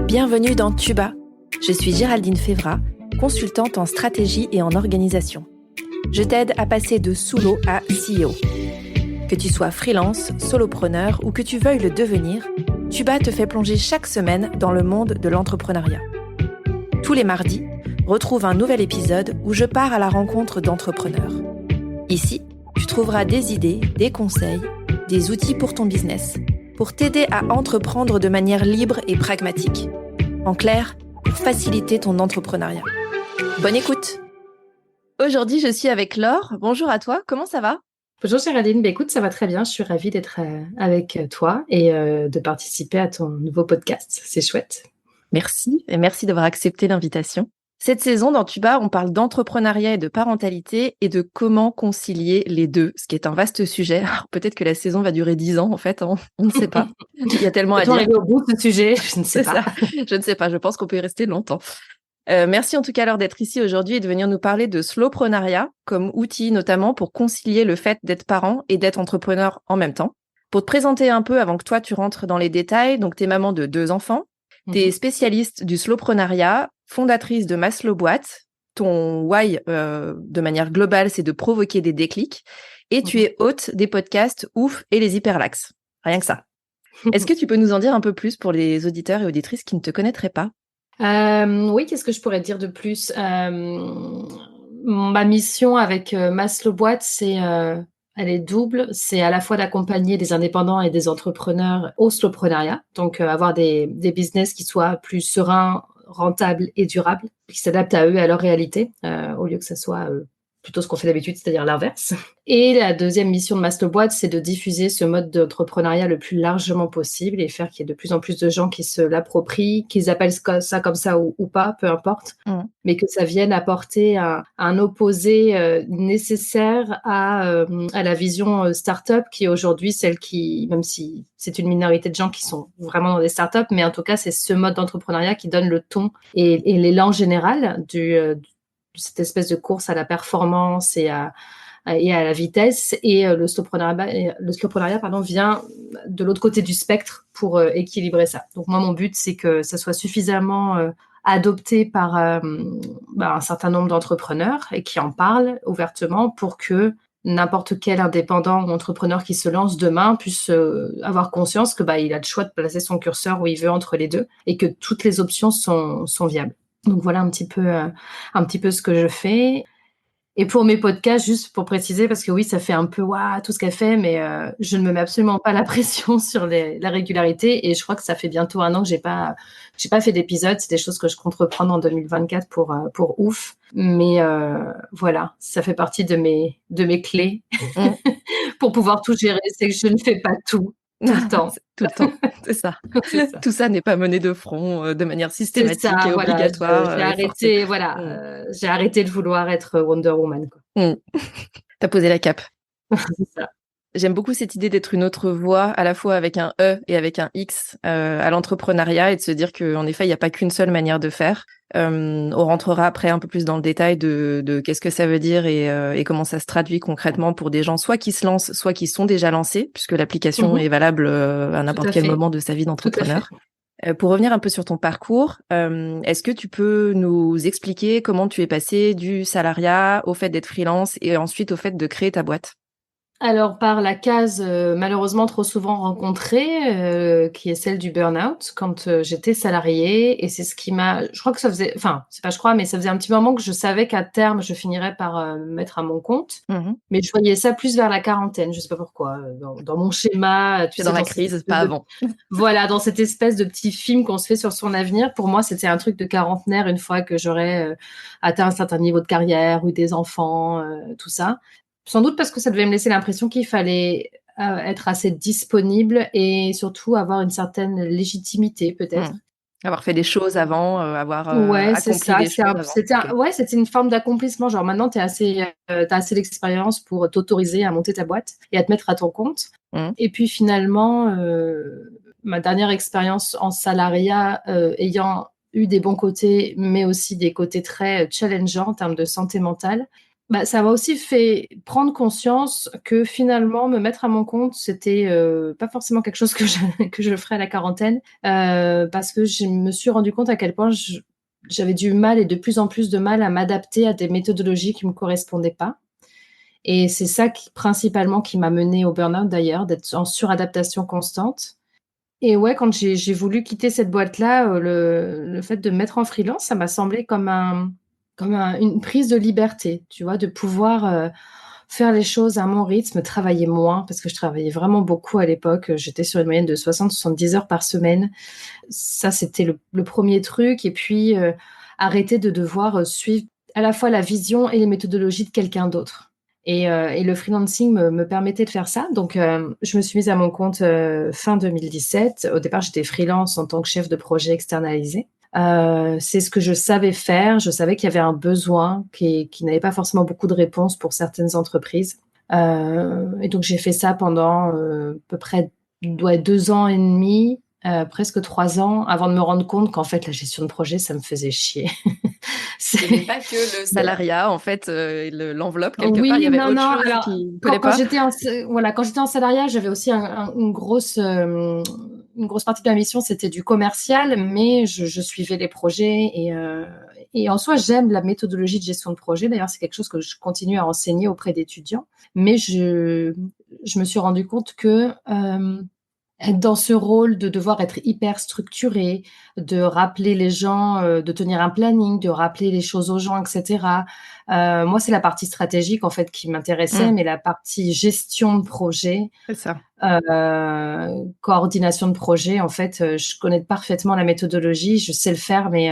Bienvenue dans Tuba. Je suis Géraldine Févra, consultante en stratégie et en organisation. Je t'aide à passer de sous-l'eau à CEO. Que tu sois freelance, solopreneur ou que tu veuilles le devenir, Tuba te fait plonger chaque semaine dans le monde de l'entrepreneuriat. Tous les mardis, retrouve un nouvel épisode où je pars à la rencontre d'entrepreneurs. Ici, tu trouveras des idées, des conseils, des outils pour ton business, pour t'aider à entreprendre de manière libre et pragmatique. En clair, pour faciliter ton entrepreneuriat. Bonne écoute! Aujourd'hui, je suis avec Laure. Bonjour à toi, comment ça va? Bonjour Géraldine, écoute, ça va très bien. Je suis ravie d'être avec toi et de participer à ton nouveau podcast. C'est chouette. Merci, et merci d'avoir accepté l'invitation. Cette saison, dans Tuba, on parle d'entrepreneuriat et de parentalité et de comment concilier les deux, ce qui est un vaste sujet. Alors, peut-être que la saison va durer 10 ans, en fait, on ne sait pas. Il y a tellement à dire. Arriver au bout de ce sujet, je ne sais pas. Je ne sais pas, je pense qu'on peut y rester longtemps. Merci en tout cas, Laure, d'être ici aujourd'hui et de venir nous parler de slowprenariat comme outil notamment pour concilier le fait d'être parent et d'être entrepreneur en même temps. Pour te présenter un peu avant que toi tu rentres dans les détails, donc t'es maman de 2 enfants, t'es spécialiste du slowprenariat, fondatrice de Maslow Boîte. Ton why de manière globale, c'est de provoquer des déclics et tu es hôte des podcasts Ouf et les Hyperlaxes. Rien que ça. Est-ce que tu peux nous en dire un peu plus pour les auditeurs et auditrices qui ne te connaîtraient pas? Oui, qu'est-ce que je pourrais dire de plus? Ma mission avec Maslow Boîte, elle est double. C'est à la fois d'accompagner des indépendants et des entrepreneurs au slowprenariat, donc avoir des business qui soient plus sereins, rentables et durables, qui s'adaptent à eux et à leur réalité, au lieu que ça soit plutôt ce qu'on fait d'habitude, c'est-à-dire l'inverse. Et la deuxième mission de Maslow Boîte, c'est de diffuser ce mode d'entrepreneuriat le plus largement possible et faire qu'il y ait de plus en plus de gens qui se l'approprient, qu'ils appellent ça comme ça ou pas, peu importe, mais que ça vienne apporter un opposé nécessaire à la vision start-up qui est aujourd'hui celle qui, même si c'est une minorité de gens qui sont vraiment dans des start-up, mais en tout cas, c'est ce mode d'entrepreneuriat qui donne le ton et l'élan général cette espèce de course à la performance et à la vitesse, et le slowprenariat vient de l'autre côté du spectre pour équilibrer ça. Donc moi, mon but, c'est que ça soit suffisamment adopté par un certain nombre d'entrepreneurs et qui en parlent ouvertement pour que n'importe quel indépendant ou entrepreneur qui se lance demain puisse avoir conscience que il a le choix de placer son curseur où il veut entre les deux et que toutes les options sont viables. Donc voilà un petit peu ce que je fais. Et pour mes podcasts, juste pour préciser, parce que oui, ça fait un peu tout ce qu'elle fait, mais je ne me mets absolument pas la pression sur la régularité. Et je crois que ça fait bientôt 1 an que j'ai pas fait d'épisode. C'est des choses que je compte reprendre en 2024 pour Ouf. Mais voilà, ça fait partie de mes clés pour pouvoir tout gérer. C'est que je ne fais pas tout le temps. Tout le temps, c'est ça. Tout ça n'est pas mené de front de manière systématique et obligatoire. J'ai arrêté de vouloir être Wonder Woman, quoi. T'as posé la cape. C'est ça. J'aime beaucoup cette idée d'être une autre voix, à la fois avec un E et avec un X à l'entrepreneuriat, et de se dire qu'en effet, il n'y a pas qu'une seule manière de faire. On rentrera après un peu plus dans le détail de qu'est-ce que ça veut dire et comment ça se traduit concrètement pour des gens soit qui se lancent, soit qui sont déjà lancés, puisque l'application est valable à n'importe quel moment de sa vie d'entrepreneur. Pour revenir un peu sur ton parcours, est-ce que tu peux nous expliquer comment tu es passé du salariat au fait d'être freelance et ensuite au fait de créer ta boîte? Alors par la case malheureusement trop souvent rencontrée, qui est celle du burn-out quand j'étais salariée, et c'est ce qui m'a, je crois que ça faisait, enfin c'est pas je crois, mais ça faisait un petit moment que je savais qu'à terme je finirais par me mettre à mon compte, mais je voyais ça plus vers la quarantaine, je sais pas pourquoi, dans mon schéma, tu sais, dans la crise, pas avant. Voilà, dans cette espèce de petit film qu'on se fait sur son avenir. Pour moi, c'était un truc de quarantenaire une fois que j'aurais atteint un certain niveau de carrière, eu des enfants, tout ça. Sans doute parce que ça devait me laisser l'impression qu'il fallait être assez disponible et surtout avoir une certaine légitimité, peut-être. Avoir fait des choses avant, avoir c'est accompli ça. des choses avant. C'était une forme d'accomplissement. Genre maintenant, t'as assez d'expérience pour t'autoriser à monter ta boîte et à te mettre à ton compte. Et puis finalement, ma dernière expérience en salariat, ayant eu des bons côtés, mais aussi des côtés très challengeants en termes de santé mentale, Bah, ça m'a aussi fait prendre conscience que finalement, me mettre à mon compte, c'était pas forcément quelque chose que que je ferais à la quarantaine, parce que je me suis rendu compte à quel point j'avais du mal et de plus en plus de mal à m'adapter à des méthodologies qui me correspondaient pas. Et c'est ça qui, principalement, qui m'a menée au burn-out d'ailleurs, d'être en suradaptation constante. Et ouais, quand j'ai voulu quitter cette boîte-là, le fait de me mettre en freelance, ça m'a semblé une prise de liberté, tu vois, de pouvoir faire les choses à mon rythme, travailler moins, parce que je travaillais vraiment beaucoup à l'époque. J'étais sur une moyenne de 60-70 heures par semaine. Ça, c'était le premier truc. Et puis, arrêter de devoir suivre à la fois la vision et les méthodologies de quelqu'un d'autre. Et le freelancing me permettait de faire ça. Donc, je me suis mise à mon compte fin 2017. Au départ, j'étais freelance en tant que chef de projet externalisé. C'est ce que je savais faire. Je savais qu'il y avait un besoin qui n'avait pas forcément beaucoup de réponses pour certaines entreprises. Et donc, j'ai fait ça pendant à peu près 2 ans et demi, presque 3 ans, avant de me rendre compte qu'en fait, la gestion de projet, ça me faisait chier. Il n'y avait pas que le salariat, en fait, l'enveloppe, quelque part, il y Oui, avait non, autre non. chose Alors, qui ne collait quand pas. j'étais voilà, quand j'étais en salariat, j'avais aussi une grosse partie de ma mission, c'était du commercial, mais je suivais les projets et en soi, j'aime la méthodologie de gestion de projet. D'ailleurs, c'est quelque chose que je continue à enseigner auprès d'étudiants. Mais je me suis rendu compte que être dans ce rôle de devoir être hyper structuré, de rappeler les gens, de tenir un planning, de rappeler les choses aux gens, etc. Moi, c'est la partie stratégique en fait qui m'intéressait, Mm, mais la partie gestion de projet, c'est ça. coordination de projet, en fait, je connais parfaitement la méthodologie, je sais le faire, mais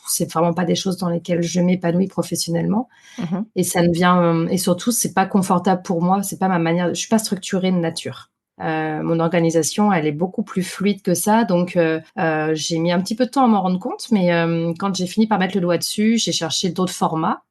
c'est vraiment pas des choses dans lesquelles je m'épanouis professionnellement. Mhm. Et ça ne vient, et surtout, c'est pas confortable pour moi, c'est pas ma manière, je suis pas structurée de nature. Mon organisation, elle est beaucoup plus fluide que ça, donc j'ai mis un petit peu de temps à m'en rendre compte, mais quand j'ai fini par mettre le doigt dessus, j'ai cherché d'autres formats.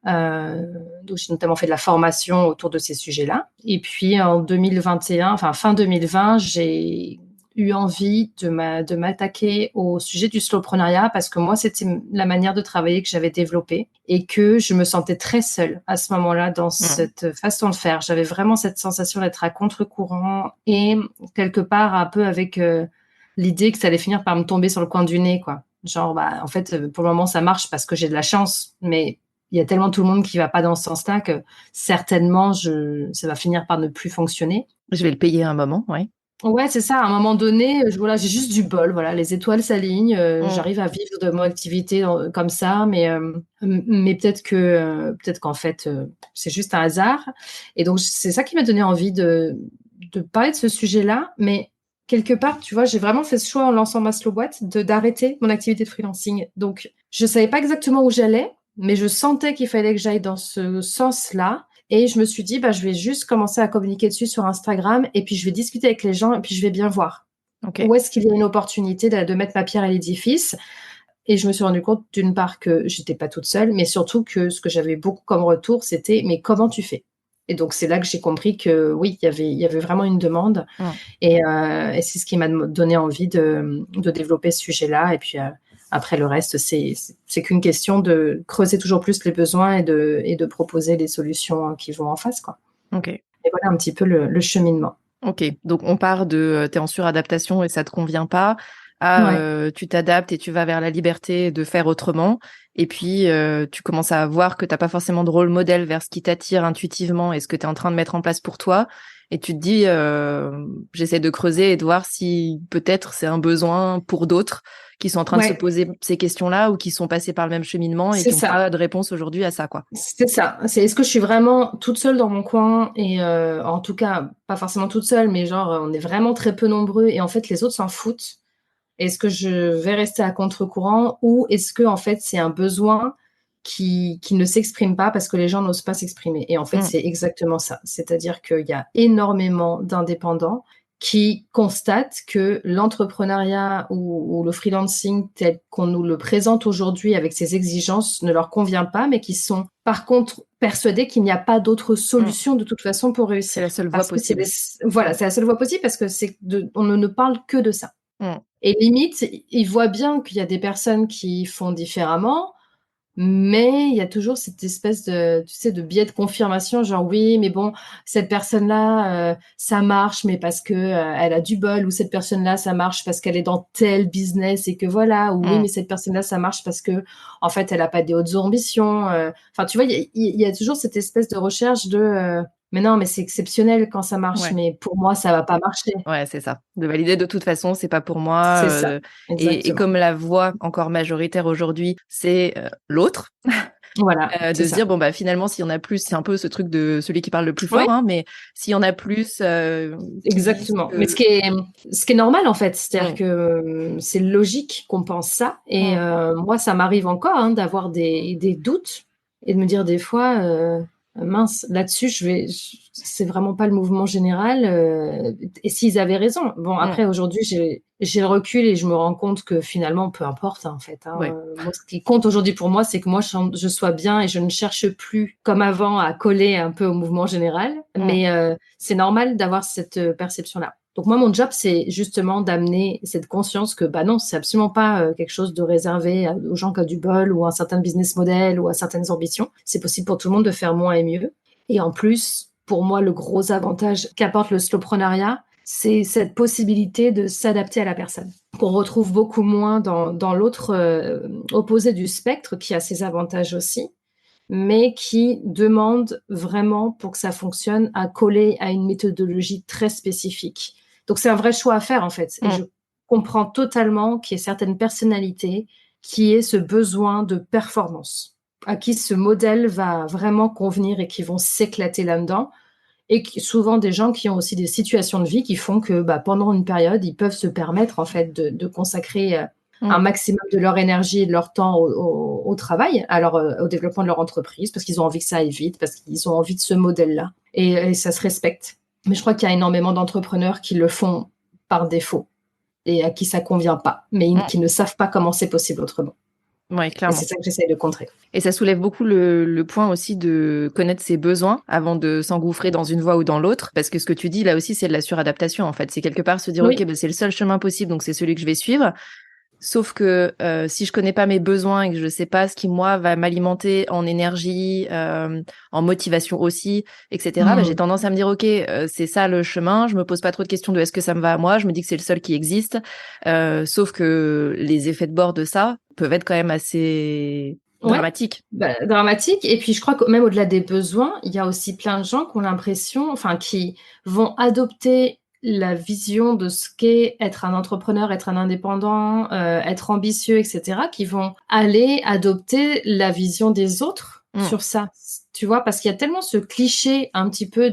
Donc j'ai notamment fait de la formation autour de ces sujets-là. Et puis en 2021, enfin fin 2020, j'ai eu envie de m'attaquer au sujet du slowpreneuriat parce que moi, c'était la manière de travailler que j'avais développée et que je me sentais très seule à ce moment-là dans Mm. cette façon de faire. J'avais vraiment cette sensation d'être à contre-courant et quelque part un peu avec l'idée que ça allait finir par me tomber sur le coin du nez, quoi. Genre, bah, en fait, pour le moment, ça marche parce que j'ai de la chance, mais il y a tellement tout le monde qui va pas dans ce sens-là que certainement, ça va finir par ne plus fonctionner. Je vais le payer un moment, ouais. Ouais, c'est ça. À un moment donné, voilà, j'ai juste du bol. Voilà, les étoiles s'alignent. Mm. J'arrive à vivre de mon activité comme ça, mais peut-être qu'en fait, c'est juste un hasard. Et donc, c'est ça qui m'a donné envie de parler de ce sujet-là. Mais quelque part, tu vois, j'ai vraiment fait ce choix en lançant ma slow boîte d'arrêter mon activité de freelancing. Donc, je savais pas exactement où j'allais, mais je sentais qu'il fallait que j'aille dans ce sens-là. Et je me suis dit, bah, je vais juste commencer à communiquer dessus sur Instagram et puis je vais discuter avec les gens et puis je vais bien voir Ok. où est-ce qu'il y a une opportunité de mettre ma pierre à l'édifice. Et je me suis rendu compte d'une part que j'étais pas toute seule, mais surtout que ce que j'avais beaucoup comme retour, c'était mais comment tu fais? Et donc c'est là que j'ai compris que oui, il y avait vraiment une demande Mm. et c'est ce qui m'a donné envie de développer ce sujet-là. Et puis après le reste, c'est qu'une question de creuser toujours plus les besoins et de proposer les solutions qui vont en face, quoi. Ok. Et voilà un petit peu le cheminement. Ok. Donc, on part de t'es en suradaptation et ça te convient pas à Ouais. tu t'adaptes et tu vas vers la liberté de faire autrement. Et puis, tu commences à voir que t'as pas forcément de rôle modèle vers ce qui t'attire intuitivement et ce que tu es en train de mettre en place pour toi. Et tu te dis, j'essaie de creuser et de voir si peut-être c'est un besoin pour d'autres qui sont en train de se Ouais, poser ces questions-là ou qui sont passés par le même cheminement et c'est qui n'ont ça. pas de réponse aujourd'hui à ça, quoi. C'est ça. C'est est-ce que je suis vraiment toute seule dans mon coin et en tout cas, pas forcément toute seule, mais genre on est vraiment très peu nombreux et en fait les autres s'en foutent. Est-ce que je vais rester à contre-courant ou est-ce que en fait c'est un besoin qui ne s'exprime pas parce que les gens n'osent pas s'exprimer? Et en fait, Mm. c'est exactement ça. C'est-à-dire qu'il y a énormément d'indépendants qui constatent que l'entrepreneuriat ou le freelancing tel qu'on nous le présente aujourd'hui avec ses exigences ne leur convient pas, mais qui sont par contre persuadés qu'il n'y a pas d'autre Mm. solution de toute façon pour C'est la réussir. seule voie Parce que possible. voilà, Mm. c'est la seule voie possible parce que on ne parle que de ça. Mm. Et limite, ils voient bien qu'il y a des personnes qui font différemment, Mais il y a toujours cette espèce de, tu sais, de biais de confirmation, genre oui, mais bon, cette personne-là, ça marche, mais parce que elle a du bol, ou cette personne-là, ça marche parce qu'elle est dans tel business et que voilà, ou oui, Mm. mais cette personne-là, ça marche parce que en fait, elle a pas des hautes ambitions. Enfin, tu vois, il y a toujours cette espèce de recherche de, mais non, mais c'est exceptionnel quand ça marche, Ouais. mais pour moi, ça va pas marcher. Ouais, c'est ça. De valider de toute façon, c'est pas pour moi. C'est ça, Et exactement. comme la voix encore majoritaire aujourd'hui, c'est l'autre, Voilà, c'est de se ça. dire, bon, bah finalement, s'il y en a plus, c'est un peu ce truc de celui qui parle le plus Oui, fort, hein, mais s'il y en a plus qui disent exactement. Mais que... ce qui est normal en fait, c'est-à-dire Mm, que c'est logique qu'on pense ça. Et mm, moi, ça m'arrive encore hein, d'avoir des doutes et de me dire des fois, mince, là-dessus, c'est vraiment pas le mouvement général. Et s'ils avaient raison. Bon, mm, après, aujourd'hui, j'ai le recul et je me rends compte que finalement, peu importe hein, en fait. Hein. ouais. Moi, ce qui compte aujourd'hui pour moi, c'est que moi, je sois bien et je ne cherche plus comme avant à coller un peu au mouvement général. Mm, Mais c'est normal d'avoir cette perception-là. Donc moi, mon job, c'est justement d'amener cette conscience que bah non, c'est absolument pas quelque chose de réservé aux gens qui ont du bol ou à un certain business model ou à certaines ambitions. C'est possible pour tout le monde de faire moins et mieux. Et en plus, pour moi, le gros avantage qu'apporte le slowpreneuriat, c'est cette possibilité de s'adapter à la personne, qu'on retrouve beaucoup moins dans l'autre opposé du spectre, qui a ses avantages aussi, mais qui demande vraiment, pour que ça fonctionne, à coller à une méthodologie très spécifique. Donc c'est un vrai choix à faire en fait. Et mm. je comprends totalement qu'il y ait certaines personnalités qui aient ce besoin de performance, à qui ce modèle va vraiment convenir et qui vont s'éclater là-dedans. Et souvent des gens qui ont aussi des situations de vie qui font que bah, pendant une période, ils peuvent se permettre en fait de consacrer un Mm. maximum de leur énergie et de leur temps au travail, alors au développement de leur entreprise, parce qu'ils ont envie que ça aille vite, parce qu'ils ont envie de ce modèle-là. Et ça se respecte. Mais je crois qu'il y a énormément d'entrepreneurs qui le font par défaut et à qui ça convient pas, mais Mm. qui ne savent pas comment c'est possible autrement. Ouais, Et c'est clairement. ça que j'essaye de contrer. Et ça soulève beaucoup le point aussi de connaître ses besoins avant de s'engouffrer dans une voie ou dans l'autre. Parce que ce que tu dis là aussi, c'est de la suradaptation en fait. C'est quelque part se dire, OK, Oui, bah, c'est le seul chemin possible, donc c'est celui que je vais suivre. Sauf que si je connais pas mes besoins et que je sais pas ce qui moi va m'alimenter en énergie, en motivation aussi, etc. Bah, j'ai mmh. tendance à me dire ok, c'est ça le chemin. Je me pose pas trop de questions de est-ce que ça me va à moi. Je me dis que c'est le seul qui existe. Sauf que les effets de bord de ça peuvent être quand même assez Ouais, dramatiques. bah, dramatique. Et puis je crois que même au-delà des besoins, il y a aussi plein de gens qui ont l'impression, enfin qui vont adopter la vision de ce qu'est être un entrepreneur, être un indépendant, être ambitieux, etc., qui vont aller adopter la vision des autres Mm. sur ça. Tu vois, parce qu'il y a tellement ce cliché un petit peu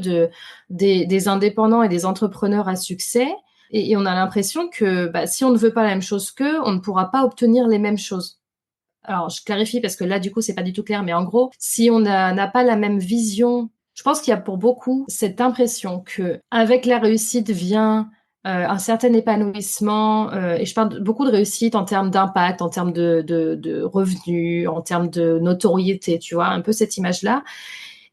des indépendants et des entrepreneurs à succès, et on a l'impression que bah, si on ne veut pas la même chose qu'eux, on ne pourra pas obtenir les mêmes choses. Alors, je clarifie parce que là, du coup, c'est pas du tout clair, mais en gros, si on n'a pas la même vision, je pense qu'il y a pour beaucoup cette impression que avec la réussite vient un certain épanouissement, et je parle beaucoup de réussite en termes d'impact, en termes de revenus, en termes de notoriété, tu vois, un peu cette image-là.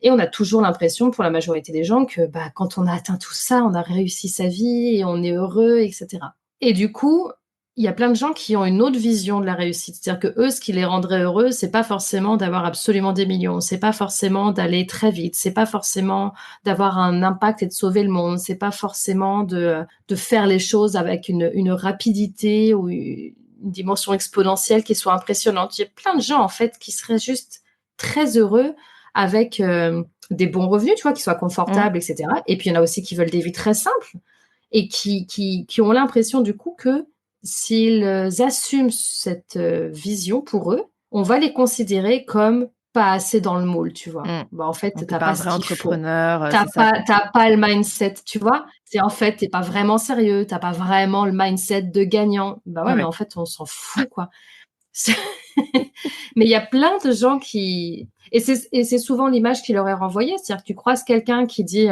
Et on a toujours l'impression, pour la majorité des gens, que bah, quand on a atteint tout ça, on a réussi sa vie et on est heureux, etc. Et du coup, il y a plein de gens qui ont une autre vision de la réussite. C'est-à-dire que eux, ce qui les rendrait heureux, c'est pas forcément d'avoir absolument des millions, c'est pas forcément d'aller très vite, c'est pas forcément d'avoir un impact et de sauver le monde, c'est pas forcément de faire les choses avec une rapidité ou une dimension exponentielle qui soit impressionnante. Il y a plein de gens, en fait, qui seraient juste très heureux avec des bons revenus, tu vois, qui soient Mm. confortables, etc. Et puis, il y en a aussi qui veulent des vies très simples et qui ont l'impression, du coup, que s'ils assument cette vision pour eux, on va les considérer comme pas assez dans le moule, tu vois. Mm. Bah, en fait, Donc t'es t'as pas pas un ce vrai qu'il faut. entrepreneur, c'est ça quoi. T'as pas le mindset, tu vois. C'est en fait, t'es pas vraiment sérieux, t'as pas vraiment le mindset de gagnant. Bah ouais, mais Ouais. en fait, on s'en fout, quoi. Mais il y a plein de gens qui... Et c'est souvent l'image qui leur est renvoyée. C'est-à-dire que tu croises quelqu'un qui dit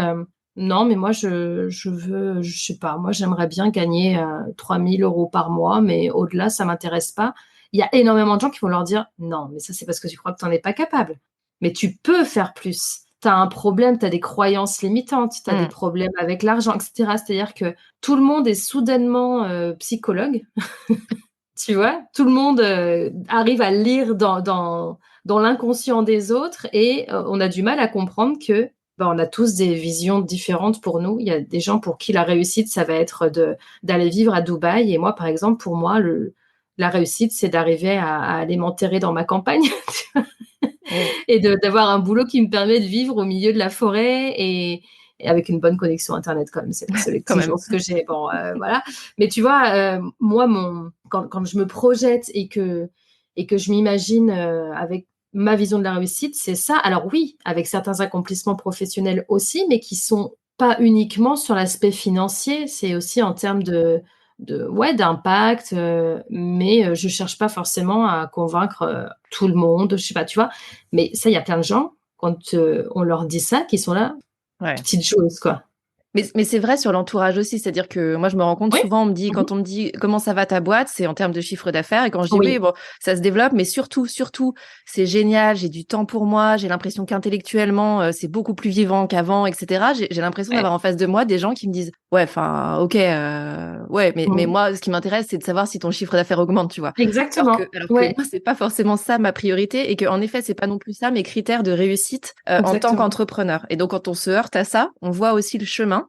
non, mais moi, je veux, je sais pas, moi, j'aimerais bien gagner 3000 euros par mois, mais au-delà, ça m'intéresse pas. Il y a énormément de gens qui vont leur dire non, mais ça, c'est parce que tu crois que tu n'en es pas capable. Mais tu peux faire plus. Tu as un problème, tu as des croyances limitantes, tu as des Mm. problèmes avec l'argent, etc. C'est-à-dire que tout le monde est soudainement psychologue. Tu vois, tout le monde arrive à lire dans l'inconscient des autres et on a du mal à comprendre que on a tous des visions différentes pour nous. Il y a des gens pour qui la réussite, ça va être d'aller vivre à Dubaï. Et moi, par exemple, pour moi, la réussite, c'est d'arriver à aller m'enterrer dans ma campagne et d'avoir un boulot qui me permet de vivre au milieu de la forêt et avec une bonne connexion Internet quand même. C'est la seule Quand même. exigence que j'ai. Bon, voilà. Mais tu vois, moi, quand je me projette et que je m'imagine avec ma vision de la réussite, c'est ça. Alors oui, avec certains accomplissements professionnels aussi, mais qui sont pas uniquement sur l'aspect financier. C'est aussi en termes d'impact, mais je cherche pas forcément à convaincre tout le monde, je sais pas, tu vois. Mais ça, il y a plein de gens, quand on leur dit ça, qui sont là, Ouais. petite chose, quoi. Mais c'est vrai sur l'entourage aussi, c'est-à-dire que moi je me rends compte Oui. souvent, Mhm. quand on me dit comment ça va ta boîte, c'est en termes de chiffre d'affaires et quand je dis Oui. oui, bon, ça se développe, mais surtout, c'est génial, j'ai du temps pour moi, j'ai l'impression qu'intellectuellement c'est beaucoup plus vivant qu'avant, etc. J'ai l'impression Ouais. d'avoir en face de moi des gens qui me disent ouais, enfin, ok, ouais, mais Mhm. moi ce qui m'intéresse c'est de savoir si ton chiffre d'affaires augmente, tu vois. Exactement. Alors que Ouais. moi c'est pas forcément ça ma priorité et que en effet c'est pas non plus ça mes critères de réussite en tant Exactement. qu'entrepreneur. Et donc quand on se heurte à ça, on voit aussi le chemin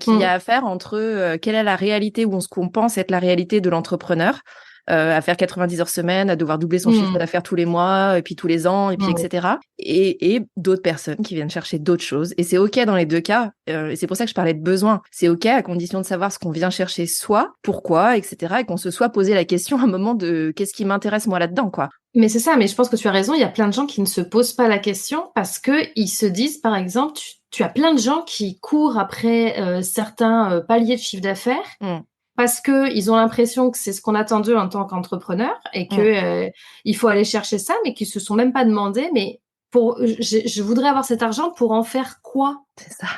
qu'il y a Mhm. à faire entre quelle est la réalité ou ce qu'on pense être la réalité de l'entrepreneur, à faire 90 heures semaine, à devoir doubler son chiffre Mhm. d'affaires tous les mois, et puis tous les ans, et puis Mhm. etc. Et d'autres personnes qui viennent chercher d'autres choses. Et c'est OK dans les deux cas. Et c'est pour ça que je parlais de besoin. C'est OK à condition de savoir ce qu'on vient chercher soi, pourquoi, etc. Et qu'on se soit posé la question à un moment de qu'est-ce qui m'intéresse moi là-dedans, quoi. Mais c'est ça, mais je pense que tu as raison, il y a plein de gens qui ne se posent pas la question parce que ils se disent, par exemple, tu as plein de gens qui courent après certains paliers de chiffre d'affaires Mm, parce que ils ont l'impression que c'est ce qu'on attend d'eux en tant qu'entrepreneur et que mm, il faut aller chercher ça, mais qu'ils se sont même pas demandé, mais je voudrais avoir cet argent pour en faire quoi? c'est ça.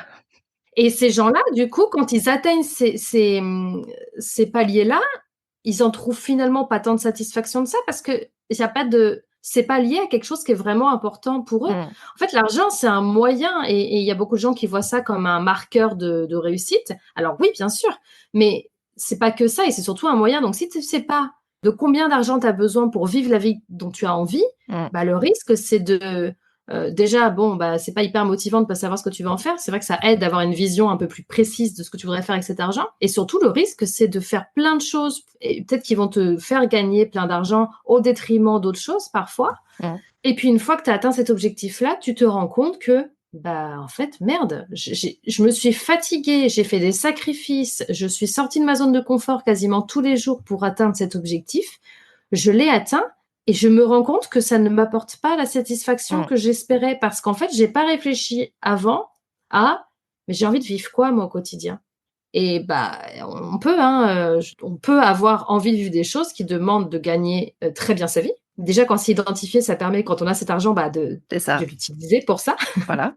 Et ces gens-là, du coup, quand ils atteignent ces paliers-là, ils en trouvent finalement pas tant de satisfaction de ça parce que il y a pas de c'est pas lié à quelque chose qui est vraiment important pour eux. Mm, En fait, l'argent, c'est un moyen et il y a beaucoup de gens qui voient ça comme un marqueur de réussite. Alors oui, bien sûr, mais c'est pas que ça et c'est surtout un moyen. Donc si tu sais pas de combien d'argent tu as besoin pour vivre la vie dont tu as envie, mm. bah, le risque, c'est déjà, bon, bah, c'est pas hyper motivant de pas savoir ce que tu vas en faire. C'est vrai que ça aide d'avoir une vision un peu plus précise de ce que tu voudrais faire avec cet argent. Et surtout, le risque, c'est de faire plein de choses, et peut-être qu'ils vont te faire gagner plein d'argent au détriment d'autres choses parfois. Mm. Et puis, une fois que tu as atteint cet objectif-là, tu te rends compte que, bah, en fait, merde, je me suis fatiguée, j'ai fait des sacrifices, je suis sortie de ma zone de confort quasiment tous les jours pour atteindre cet objectif. Je l'ai atteint et je me rends compte que ça ne m'apporte pas la satisfaction Mm. que j'espérais parce qu'en fait, j'ai pas réfléchi avant à, mais j'ai envie de vivre quoi, moi, au quotidien? Et bah, on peut, hein, on peut avoir envie de vivre des choses qui demandent de gagner très bien sa vie. Déjà, quand c'est identifié, ça permet, quand on a cet argent, bah, C'est de ça. l'utiliser pour ça. Voilà.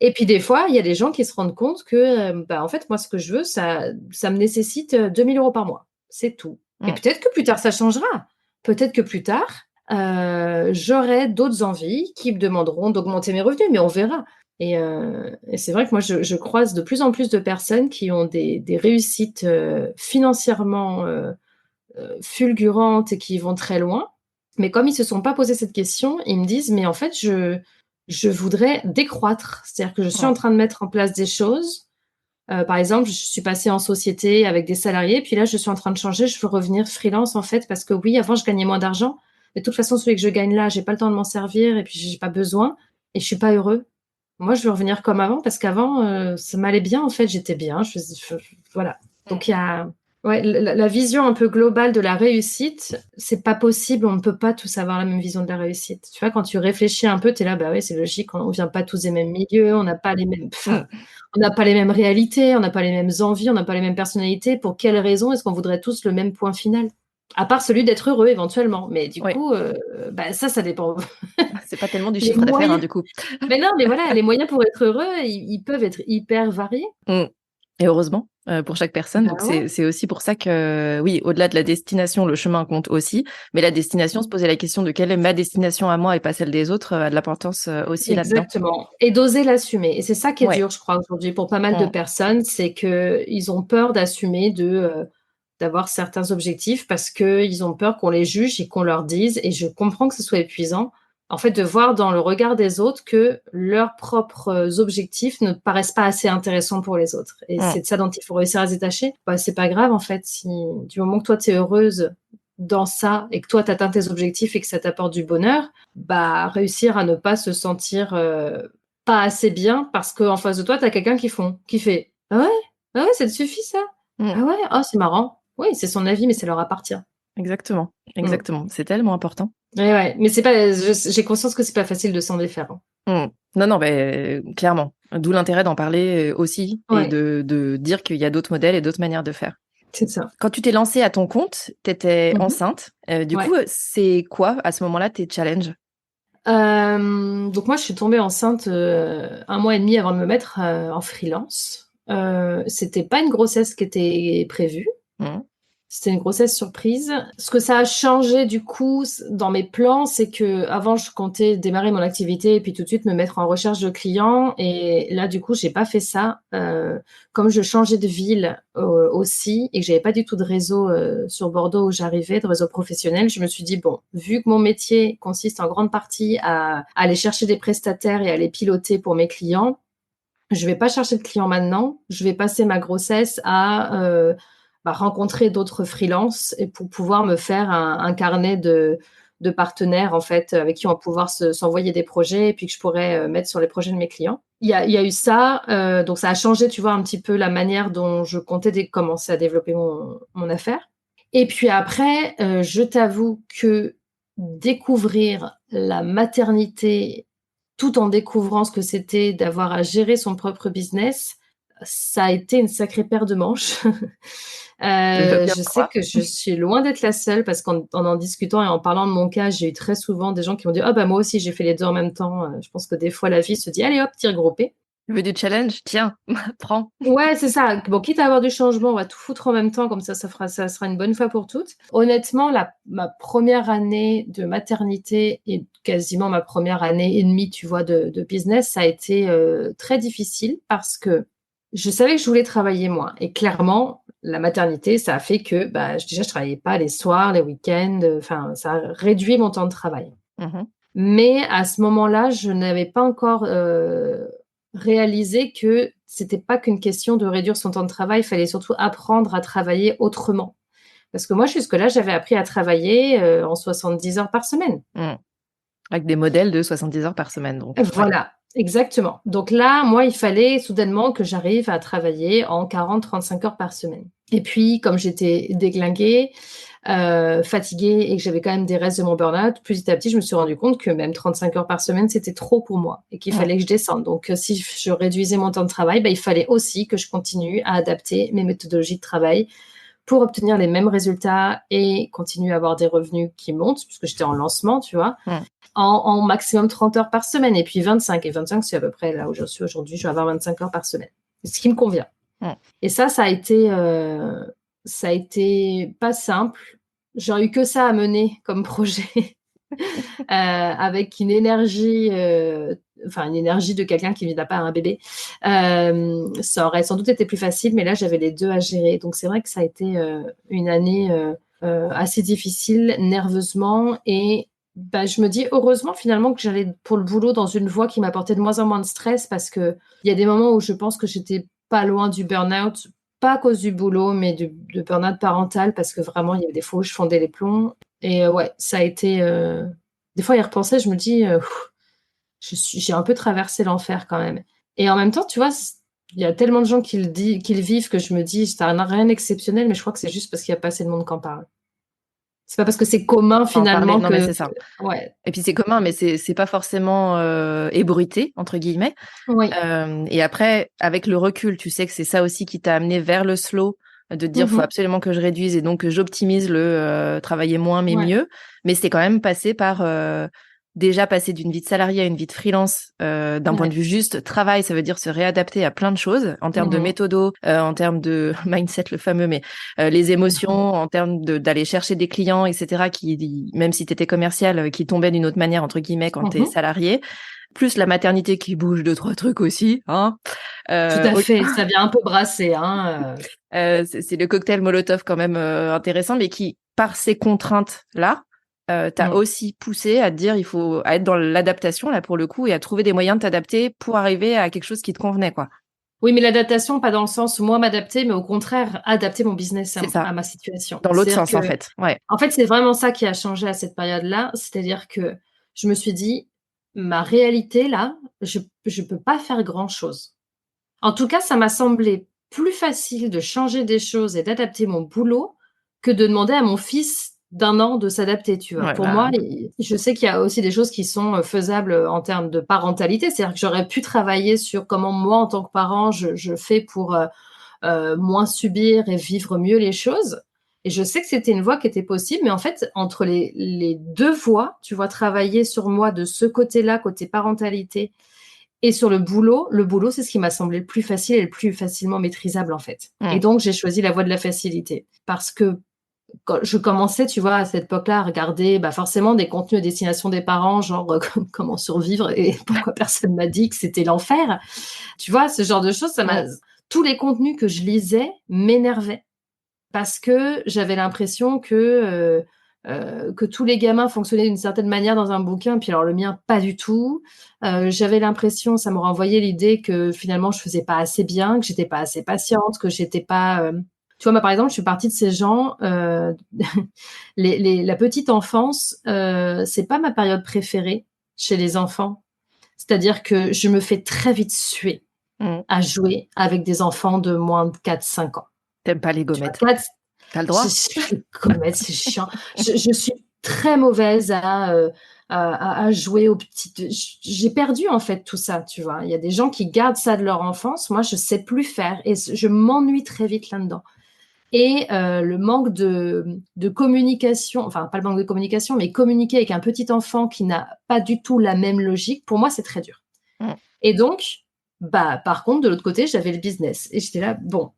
Et puis des fois, il y a des gens qui se rendent compte que, bah, en fait, moi, ce que je veux, ça me nécessite 2000 euros par mois. C'est tout. Et Mm. peut-être que plus tard, ça changera. Peut-être que plus tard, j'aurai d'autres envies qui me demanderont d'augmenter mes revenus, mais on verra. Et c'est vrai que moi, je croise de plus en plus de personnes qui ont des réussites financièrement fulgurantes et qui vont très loin. Mais comme ils se sont pas posé cette question, ils me disent, mais en fait, je voudrais décroître. C'est-à-dire que je suis en Mm. train de mettre en place des choses. Par exemple, je suis passée en société avec des salariés, puis là, je suis en train de changer. Je veux revenir freelance, en fait, parce que oui, avant, je gagnais moins d'argent. Mais de toute façon, celui que je gagne là, j'ai pas le temps de m'en servir et puis j'ai pas besoin et je suis pas heureux. Moi, je veux revenir comme avant parce qu'avant, ça m'allait bien, en fait, j'étais bien. Voilà. Donc, il y a, ouais, la vision un peu globale de la réussite, c'est pas possible. On ne peut pas tous avoir la même vision de la réussite. Tu vois, quand tu réfléchis un peu, tu es là, bah ouais, c'est logique. On vient pas tous des mêmes milieux, on n'a pas les mêmes, enfin, Mm. on n'a pas les mêmes réalités, on n'a pas les mêmes envies, on n'a pas les mêmes personnalités. Pour quelle raison est-ce qu'on voudrait tous le même point final? À part celui d'être heureux éventuellement. Mais du Oui. coup, bah, ça dépend. C'est pas tellement du Les chiffre d'affaires, hein, moyens. du coup. Mais non, mais voilà, les moyens pour être heureux, ils peuvent être hyper variés. Mm. Et heureusement, pour chaque personne. Bah Donc, ouais. c'est aussi pour ça que, oui, au-delà de la destination, le chemin compte aussi. Mais la destination, se poser la question de quelle est ma destination à moi et pas celle des autres, a de l'importance aussi là-dedans. Exactement. Et d'oser l'assumer. Et c'est ça qui est Ouais. dur, je crois, aujourd'hui, pour pas mal de Mm. personnes, c'est qu'ils ont peur d'assumer d'avoir certains objectifs parce qu'ils ont peur qu'on les juge et qu'on leur dise, et je comprends que ce soit épuisant, En fait, de voir dans le regard des autres que leurs propres objectifs ne paraissent pas assez intéressants pour les autres. Et c'est de ça dont il faut réussir à se détacher. Bah, c'est pas grave, en fait, si du moment que toi, tu es heureuse dans ça et que toi, tu atteins tes objectifs et que ça t'apporte du bonheur, bah, réussir à ne pas se sentir pas assez bien parce qu'en face de toi, tu as quelqu'un qui fait « Ah ouais? Ah ouais, ça te suffit, ça? Ah ouais? Oh, c'est marrant. » Oui, c'est son avis, mais ça leur appartient. Exactement. C'est tellement important. Ouais, mais c'est pas, j'ai conscience que c'est pas facile de s'en défaire. Non, clairement. D'où l'intérêt d'en parler aussi et Ouais, de dire qu'il y a d'autres modèles et d'autres manières de faire. c'est ça. Quand tu t'es lancée à ton compte, t'étais enceinte. Du Ouais. coup, c'est quoi à ce moment-là tes challenges? Donc moi, je suis tombée enceinte 1 mois et demi avant de me mettre en freelance. C'était pas une grossesse qui était prévue. Mmh. C'était une grossesse surprise. Ce que ça a changé du coup dans mes plans, c'est que avant je comptais démarrer mon activité et puis tout de suite me mettre en recherche de clients. Et là, du coup, j'ai pas fait ça. Comme je changeais de ville aussi et que j'avais pas du tout de réseau sur Bordeaux où j'arrivais, de réseau professionnel, je me suis dit bon, vu que mon métier consiste en grande partie à aller chercher des prestataires et à les piloter pour mes clients, je vais pas chercher de clients maintenant. Je vais passer ma grossesse à rencontrer d'autres freelances et pour pouvoir me faire un carnet de partenaires en fait avec qui on va pouvoir s'envoyer des projets et puis que je pourrais mettre sur les projets de mes clients. Il y a eu ça, donc ça a changé, tu vois, un petit peu la manière dont je comptais commencer à développer mon affaire. Et puis après, je t'avoue que découvrir la maternité tout en découvrant ce que c'était d'avoir à gérer son propre business, ça a été une sacrée paire de manches. Je veux bien Je sais croire. que je suis loin d'être la seule parce qu'en discutant et en parlant de mon cas, j'ai eu très souvent des gens qui m'ont dit: «Ah bah moi aussi j'ai fait les 2 en même temps». Je pense que des fois la vie se dit: «Allez hop, tir groupé». Tu veux du challenge? Tiens, prends. Ouais, c'est ça. Bon, quitte à avoir du changement, on va tout foutre en même temps, comme ça ça sera une bonne fois pour toutes. Honnêtement, ma première année de maternité et quasiment ma première année et demie, tu vois, de business, ça a été très difficile parce que je savais que je voulais travailler moins. Et clairement, la maternité, ça a fait que bah, déjà, je travaillais pas les soirs, les week-ends, enfin, ça a réduit mon temps de travail. Mmh. Mais à ce moment-là, je n'avais pas encore réalisé que c'était pas qu'une question de réduire son temps de travail, il fallait surtout apprendre à travailler autrement. Parce que moi, jusque-là, j'avais appris à travailler en 70 heures par semaine. Mmh. Avec des modèles de 70 heures par semaine, donc ouais. Voilà, exactement. Donc là, moi, il fallait soudainement que j'arrive à travailler en 40-35 heures par semaine. Et puis, comme j'étais déglinguée, fatiguée et que j'avais quand même des restes de mon burn-out, petit à petit, je me suis rendu compte que même 35 heures par semaine, c'était trop pour moi et qu'il Mmh. fallait que je descende. Donc, si je réduisais mon temps de travail, bah, il fallait aussi que je continue à adapter mes méthodologies de travail pour obtenir les mêmes résultats et continuer à avoir des revenus qui montent, puisque j'étais en lancement, tu vois, Mmh. en maximum 30 heures par semaine. Et puis 25. Et 25, c'est à peu près là où je suis aujourd'hui. Je vais avoir 25 heures par semaine. Ce qui me convient. Mmh. Et ça a été pas simple. J'aurais eu que ça à mener comme projet, avec une énergie, une énergie de quelqu'un qui n'a pas un bébé. Ça aurait sans doute été plus facile, mais là, j'avais les deux à gérer. Donc, c'est vrai que ça a été une année assez difficile, nerveusement. Et bah, je me dis, heureusement, finalement, que j'allais pour le boulot dans une voie qui m'apportait de moins en moins de stress parce qu'il y a des moments où je pense que j'étais pas loin du burn-out, pas à cause du boulot, mais de burn-out parental parce que vraiment, il y avait des fois où je fondais les plombs. Et ouais, ça a été. Des fois, y repenser, je me dis, j'ai un peu traversé l'enfer quand même. Et en même temps, tu vois, il y a tellement de gens qui le vivent que je me dis, ça n'a rien d'exceptionnel, mais je crois que c'est juste parce qu'il n'y a pas assez de monde qui en parle. C'est pas parce que c'est commun En parler, finalement non mais que, c'est ça. ouais, Et puis c'est commun, mais c'est pas forcément «ébruité» entre guillemets. oui. Et après, avec le recul, tu sais que c'est ça aussi qui t'a amené vers le slow, de te dire: «Faut Mhm. absolument que je réduise et donc que j'optimise le travailler moins mais Ouais. mieux». Mais c'est quand même passé par déjà passer d'une vie de salarié à une vie de freelance, d'un point Ouais. de vue juste travail, ça veut dire se réadapter à plein de choses en termes de Mhm. méthodo, en termes de mindset le fameux, mais les émotions, en termes d'aller chercher des clients, et cetera, qui même si tu étais commercial, qui tombaient d'une autre manière entre guillemets quand tu es Mhm. salarié. Plus la maternité qui bouge 2-3 trucs aussi, hein. Tout à Au fait, ça vient un peu brasser, hein. c'est le cocktail Molotov quand même, intéressant, mais qui, par ces contraintes-là, t'as aussi poussé à te dire à être dans l'adaptation là pour le coup et à trouver des moyens de t'adapter pour arriver à quelque chose qui te convenait, quoi. Oui, mais l'adaptation, pas dans le sens moi m'adapter, mais au contraire adapter mon business C'est ça. à ma situation. Dans l'autre C'est-à-dire sens, en que, fait. Ouais. en fait, c'est vraiment ça qui a changé à cette période-là. C'est-à-dire que je me suis dit, ma réalité là, je peux pas faire grand-chose. En tout cas, ça m'a semblé plus facile de changer des choses et d'adapter mon boulot que de demander à mon fils d'1 an de s'adapter, tu vois? Ouais, Pour bah, moi, je sais qu'il y a aussi des choses qui sont faisables en termes de parentalité. C'est-à-dire que j'aurais pu travailler sur comment moi, en tant que parent, je fais pour moins subir et vivre mieux les choses. Et je sais que c'était une voie qui était possible, mais en fait, entre les deux voies, tu vois, travailler sur moi de ce côté-là, côté parentalité, et sur le boulot, c'est ce qui m'a semblé le plus facile et le plus facilement maîtrisable, en fait. Et donc, j'ai choisi la voie de la facilité. Parce que quand je commençais, tu vois, à cette époque-là, à regarder, bah, forcément des contenus à destination des parents, genre, comment survivre et pourquoi personne m'a dit que c'était l'enfer. Tu vois, ce genre de choses, tous les contenus que je lisais m'énervaient parce que j'avais l'impression que tous les gamins fonctionnaient d'une certaine manière dans un bouquin, puis alors le mien, pas du tout. J'avais l'impression, ça me renvoyait l'idée que finalement, je faisais pas assez bien, que j'étais pas assez patiente, que j'étais pas... Tu vois, moi, par exemple, je suis partie de ces gens... la petite enfance, c'est pas ma période préférée chez les enfants. C'est-à-dire que je me fais très vite suer à jouer avec des enfants de moins de 4-5 ans. T'aimes pas les Tu vois, gommettes. 4, T'as le droit. les gommettes, c'est chiant. Je suis très mauvaise à jouer aux petites. J'ai perdu en fait tout ça, tu vois. Il y a des gens qui gardent ça de leur enfance. Moi, je sais plus faire et je m'ennuie très vite là-dedans. Et le manque de communication, enfin pas le manque de communication, mais communiquer avec un petit enfant qui n'a pas du tout la même logique, pour moi, c'est très dur. Et donc, bah, par contre, de l'autre côté, j'avais le business. Et j'étais là, bon,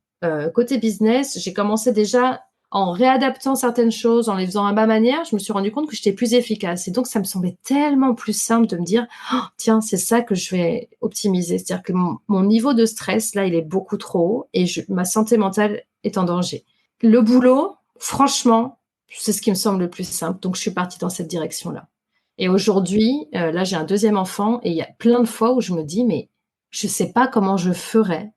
côté business, j'ai commencé déjà en réadaptant certaines choses, en les faisant à ma manière, je me suis rendu compte que j'étais plus efficace. Et donc, ça me semblait tellement plus simple de me dire, oh, tiens, c'est ça que je vais optimiser. C'est-à-dire que mon niveau de stress, là, il est beaucoup trop haut et ma santé mentale est en danger. Le boulot, franchement, c'est ce qui me semble le plus simple. Donc, je suis partie dans cette direction-là. Et aujourd'hui, là, j'ai un deuxième enfant et il y a plein de fois où je me dis, mais je sais pas comment je ferais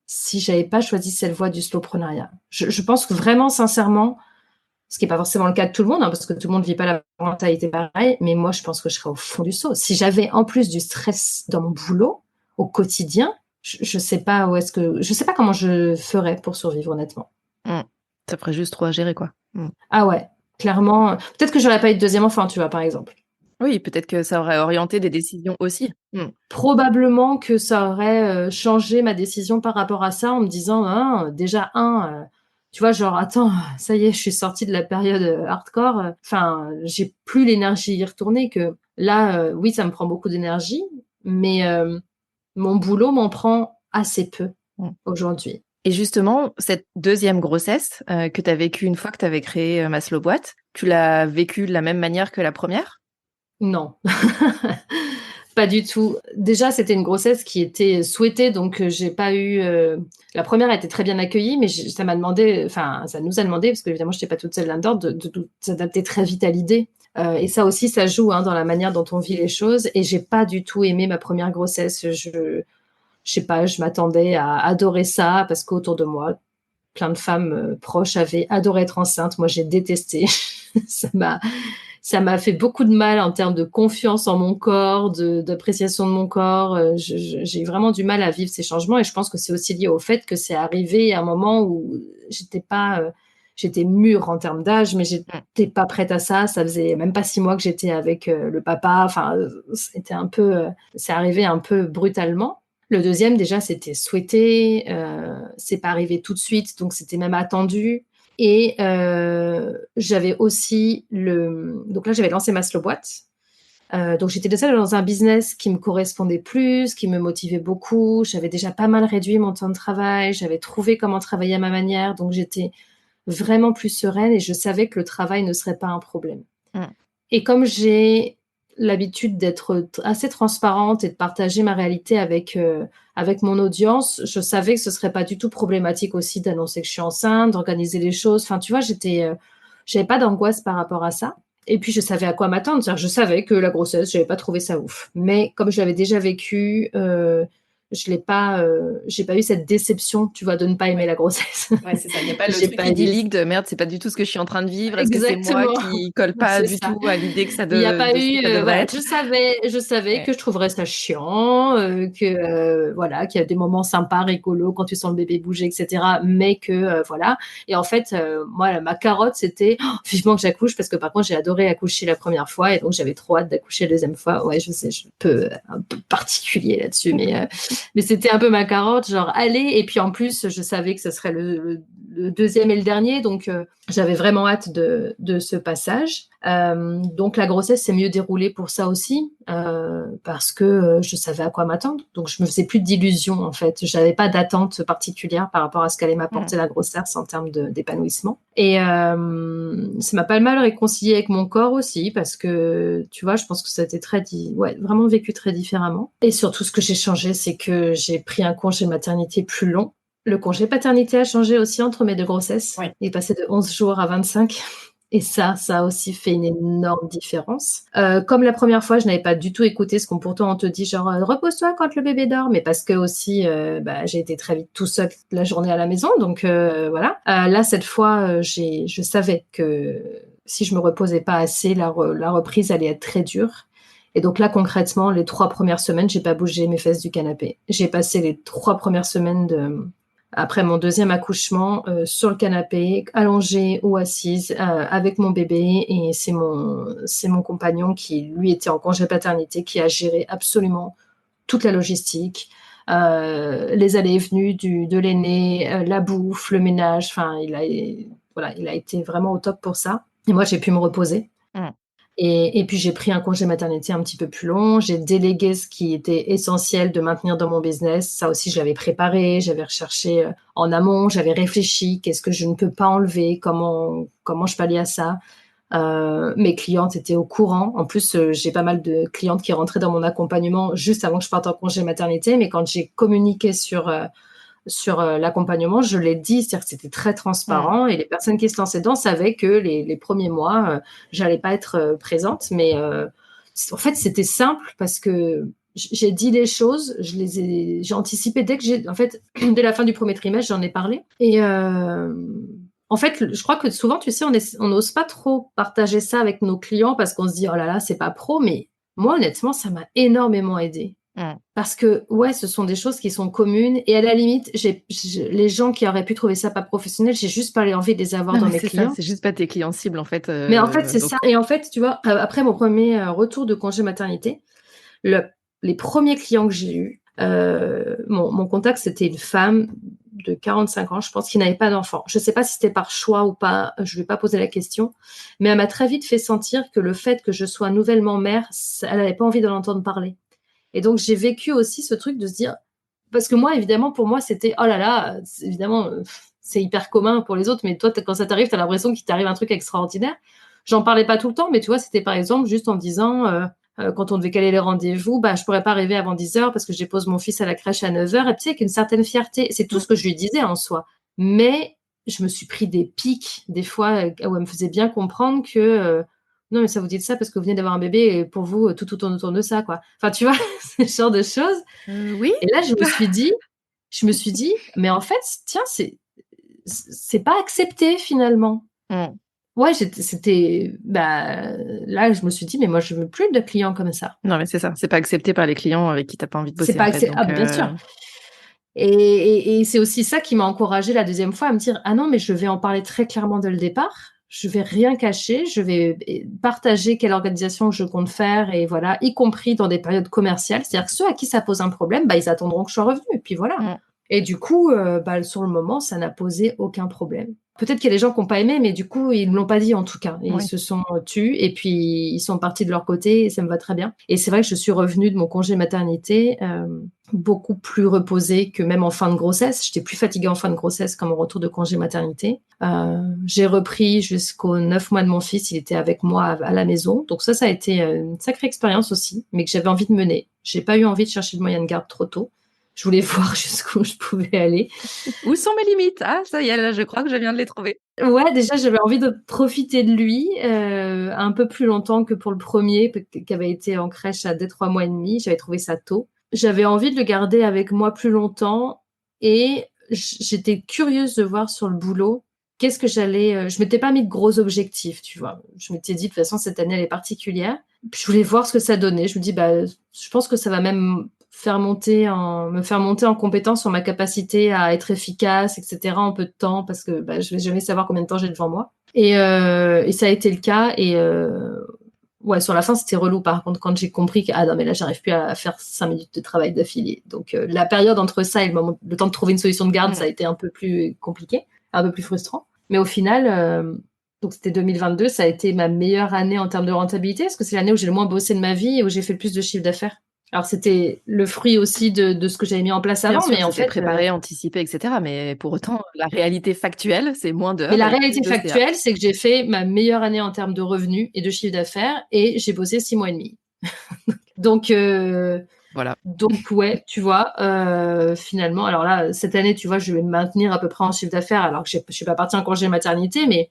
si j'avais pas choisi cette voie du slowpreneuriat. Je pense que vraiment, sincèrement, ce qui n'est pas forcément le cas de tout le monde, hein, parce que tout le monde ne vit pas la parentalité pareil, mais moi, je pense que je serais au fond du seau. Si j'avais en plus du stress dans mon boulot, au quotidien, je sais pas je sais pas comment je ferais pour survivre, honnêtement. Ça ferait juste trop à gérer, quoi. Ah ouais, clairement. Peut-être que j'aurais pas eu de deuxième enfant, tu vois, par exemple. Oui, peut-être que ça aurait orienté des décisions aussi. Probablement que ça aurait changé ma décision par rapport à ça en me disant, hein, déjà, tu vois, genre, attends, ça y est, je suis sortie de la période hardcore. Enfin, j'ai plus l'énergie à y retourner. Que là, oui, ça me prend beaucoup d'énergie, mais mon boulot m'en prend assez peu aujourd'hui. Et justement, cette deuxième grossesse que tu as vécue une fois que tu avais créé Maslow Boîte, tu l'as vécue de la même manière que la première ? Non, pas du tout. Déjà, c'était une grossesse qui était souhaitée, donc j'ai pas eu. La première a été très bien accueillie, mais ça m'a demandé, enfin, ça nous a demandé, parce que évidemment, je n'étais pas toute seule là-dedans, de s'adapter très vite à l'idée. Et ça aussi, ça joue dans la manière dont on vit les choses. Et j'ai pas du tout aimé ma première grossesse. Je sais pas, je m'attendais à adorer ça parce qu'autour de moi, plein de femmes proches avaient adoré être enceinte. Moi, j'ai détesté. Ça m'a fait beaucoup de mal en termes de confiance en mon corps, d'appréciation de mon corps. J'ai vraiment du mal à vivre ces changements et je pense que c'est aussi lié au fait que c'est arrivé à un moment où j'étais mûre en termes d'âge, mais j'étais pas prête à ça. Ça faisait même pas 6 mois que j'étais avec le papa. Enfin, c'est arrivé un peu brutalement. Le deuxième, déjà, c'était souhaité. C'est pas arrivé tout de suite, donc c'était même attendu. Et j'avais aussi donc là, j'avais lancé Maslow Boîte. Donc j'étais déjà dans un business qui me correspondait plus, qui me motivait beaucoup. J'avais déjà pas mal réduit mon temps de travail. J'avais trouvé comment travailler à ma manière. Donc j'étais vraiment plus sereine et je savais que le travail ne serait pas un problème. Et comme j'ai l'habitude d'être assez transparente et de partager ma réalité avec mon audience, je savais que ce serait pas du tout problématique aussi d'annoncer que je suis enceinte, d'organiser les choses. Enfin, tu vois, j'avais pas d'angoisse par rapport à ça. Et puis, je savais à quoi m'attendre. C'est-à-dire, je savais que la grossesse, j'avais pas trouvé ça ouf. Mais comme je l'avais déjà vécu, j'ai pas eu cette déception, tu vois, de ne pas aimer la grossesse. Ouais, c'est ça. Il n'y a pas le J'ai truc pas dit idyllique de merde, c'est pas du tout ce que je suis en train de vivre. Est-ce que c'est moi exactement. qui colle pas C'est du ça. tout à l'idée que Il n'y a pas de ce que eu, ça devrait voilà, être? je savais Ouais. que je trouverais ça chiant, voilà, qu'il y a des moments sympas, rigolos quand tu sens le bébé bouger, etc. Mais que voilà. Et en fait, moi, ma carotte, c'était vivement que j'accouche parce que par contre, j'ai adoré accoucher la première fois et donc j'avais trop hâte d'accoucher la deuxième fois. Ouais, je sais, je suis un peu particulier là-dessus, mais c'était un peu ma carotte, genre allez. Et puis en plus, je savais que ce serait le deuxième et le dernier, donc j'avais vraiment hâte de ce passage. Donc la grossesse s'est mieux déroulée pour ça aussi, parce que je savais à quoi m'attendre. Donc je me faisais plus d'illusions en fait. J'avais pas d'attente particulière par rapport à ce qu'allait m'apporter la grossesse en termes d'épanouissement. Et ça m'a pas mal réconcilié avec mon corps aussi, parce que tu vois, je pense que ça a été vraiment vécu très différemment. Et surtout, ce que j'ai changé, c'est que j'ai pris un congé maternité plus long. Le congé paternité a changé aussi entre mes deux grossesses. Oui. Il est passé de 11 jours à 25. Et ça a aussi fait une énorme différence. Comme la première fois, je n'avais pas du tout écouté ce qu'on pourtant on te dit, genre repose-toi quand le bébé dort, mais parce que aussi j'ai été très vite tout seul la journée à la maison, donc voilà. Là cette fois, je savais que si je me reposais pas assez, la reprise allait être très dure. Et donc là concrètement, les 3 premières semaines, j'ai pas bougé mes fesses du canapé. J'ai passé les 3 premières semaines après mon deuxième accouchement, sur le canapé, allongée ou assise, avec mon bébé. Et c'est mon compagnon qui, lui, était en congé paternité, qui a géré absolument toute la logistique, les allées et venues de l'aîné, la bouffe, le ménage. Enfin, il a été vraiment au top pour ça. Et moi, j'ai pu me reposer. Mm. Et puis, j'ai pris un congé maternité un petit peu plus long. J'ai délégué ce qui était essentiel de maintenir dans mon business. Ça aussi, je l'avais préparé, j'avais recherché en amont, j'avais réfléchi, qu'est-ce que je ne peux pas enlever, comment je pallie à ça. Mes clientes étaient au courant. En plus, j'ai pas mal de clientes qui rentraient dans mon accompagnement juste avant que je parte en congé maternité. Mais quand j'ai communiqué sur l'accompagnement, je l'ai dit, c'est-à-dire que c'était très transparent et les personnes qui se lançaient dedans savaient que les premiers mois, j'allais pas être présente. Mais en fait, c'était simple parce que j'ai dit les choses, j'ai anticipé en fait, dès la fin du premier trimestre, j'en ai parlé. Et en fait, je crois que souvent, tu sais, on n'ose pas trop partager ça avec nos clients parce qu'on se dit, oh là là, c'est pas pro. Mais moi, honnêtement, ça m'a énormément aidée. Parce que, ouais, ce sont des choses qui sont communes. Et à la limite, les gens qui auraient pu trouver ça pas professionnel, j'ai juste pas envie de les avoir dans mes clients. C'est juste pas tes clients cibles, en fait. Mais en fait, c'est Donc... ça. Et en fait, tu vois, après mon premier retour de congé maternité, les premiers clients que j'ai eus, mon contact, c'était une femme de 45 ans, je pense, qui n'avait pas d'enfant. Je sais pas si c'était par choix ou pas, je lui ai pas posé la question, mais elle m'a très vite fait sentir que le fait que je sois nouvellement mère, elle n'avait pas envie de l'entendre parler. Et donc, j'ai vécu aussi ce truc de se dire, parce que moi, évidemment, pour moi, c'était, oh là là, évidemment, c'est hyper commun pour les autres, mais toi, quand ça t'arrive, t'as l'impression qu'il t'arrive un truc extraordinaire. J'en parlais pas tout le temps, mais tu vois, c'était par exemple juste en me disant, quand on devait caler les rendez-vous, je pourrais pas arriver avant 10 heures parce que je dépose mon fils à la crèche à 9 heures. Et tu sais, avec une certaine fierté, c'est tout ce que je lui disais en soi. Mais je me suis pris des pics, des fois, où elle me faisait bien comprendre que, non, mais ça vous dit ça parce que vous venez d'avoir un bébé et pour vous, tout tourne autour de ça, quoi. Enfin, tu vois, ce genre de choses. Oui. Et là, je me suis dit, mais en fait, tiens, c'est pas accepté finalement. Ouais, là, je me suis dit, mais moi, je veux plus de clients comme ça. Non, mais c'est ça. C'est pas accepté par les clients avec qui t'as pas envie de C'est bosser, pas en fait. accepté. Ah, bien sûr. Et c'est aussi ça qui m'a encouragée la deuxième fois à me dire, ah non, mais je vais en parler très clairement dès le départ. Je vais rien cacher. Je vais partager quelle organisation je compte faire et voilà, y compris dans des périodes commerciales. C'est-à-dire que ceux à qui ça pose un problème, ils attendront que je sois revenue. Et puis voilà. Et du coup, sur le moment, ça n'a posé aucun problème. Peut-être qu'il y a des gens qui n'ont pas aimé, mais du coup, ils ne l'ont pas dit en tout cas. Ils se sont tus et puis ils sont partis de leur côté et ça me va très bien. Et c'est vrai que je suis revenue de mon congé maternité beaucoup plus reposée que même en fin de grossesse. J'étais plus fatiguée en fin de grossesse qu'en mon retour de congé maternité. J'ai repris jusqu'aux 9 mois de mon fils. Il était avec moi à la maison. Donc ça a été une sacrée expérience aussi, mais que j'avais envie de mener. J'ai pas eu envie de chercher le moyen de garde trop tôt. Je voulais voir jusqu'où je pouvais aller. Où sont mes limites? Ah, ça y est, là, je crois que je viens de les trouver. Ouais, déjà, j'avais envie de profiter de lui, un peu plus longtemps que pour le premier, qui avait été en crèche à dès 3 mois et demi. J'avais trouvé ça tôt. J'avais envie de le garder avec moi plus longtemps et j'étais curieuse de voir sur le boulot qu'est-ce que j'allais. Je m'étais pas mis de gros objectifs, tu vois. Je m'étais dit, de toute façon, cette année, elle est particulière. Puis je voulais voir ce que ça donnait. Je me dis, bah, je pense que ça va même me faire monter en compétence sur ma capacité à être efficace, etc. en peu de temps, parce que bah, je vais jamais savoir combien de temps j'ai devant moi. Et ça a été le cas. Et ouais, sur la fin, c'était relou. Par contre, quand j'ai compris que ah non, mais là, j'arrive plus à faire 5 minutes de travail d'affilée. Donc la période entre ça et le temps de trouver une solution de garde, ça a été un peu plus compliqué, un peu plus frustrant. Mais au final, donc c'était 2022, ça a été ma meilleure année en termes de rentabilité, parce que c'est l'année où j'ai le moins bossé de ma vie et où j'ai fait le plus de chiffre d'affaires. Alors c'était le fruit aussi de ce que j'avais mis en place Bien avant, sûr, mais en c'était fait, préparé, anticipé, etc. Mais pour autant, la réalité factuelle, c'est moins mais d'heures la et plus réalité de CA. factuelle, c'est que j'ai fait ma meilleure année en termes de revenus et de chiffre d'affaires et j'ai bossé 6 mois et demi. Donc, Voilà. donc ouais, tu vois, finalement, alors là, cette année, tu vois, je vais me maintenir à peu près en chiffre d'affaires, alors que je suis pas partie en congé maternité, mais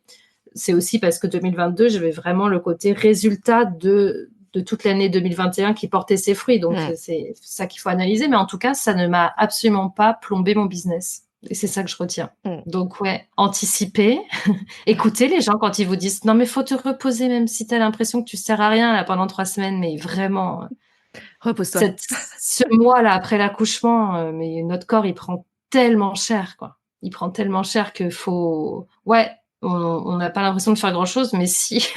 c'est aussi parce que 2022, j'avais vraiment le côté résultat de toute l'année 2021 qui portait ses fruits. Donc, c'est ça qu'il faut analyser. Mais en tout cas, ça ne m'a absolument pas plombé mon business. Et c'est ça que je retiens. Donc, ouais, anticiper. Écoutez les gens quand ils vous disent non, mais faut te reposer, même si tu as l'impression que tu sers à rien là, pendant 3 semaines. Mais vraiment, repose-toi. ce mois-là, après l'accouchement, mais notre corps, il prend tellement cher, quoi. Il prend tellement cher que faut. Ouais, on n'a pas l'impression de faire grand-chose, mais si,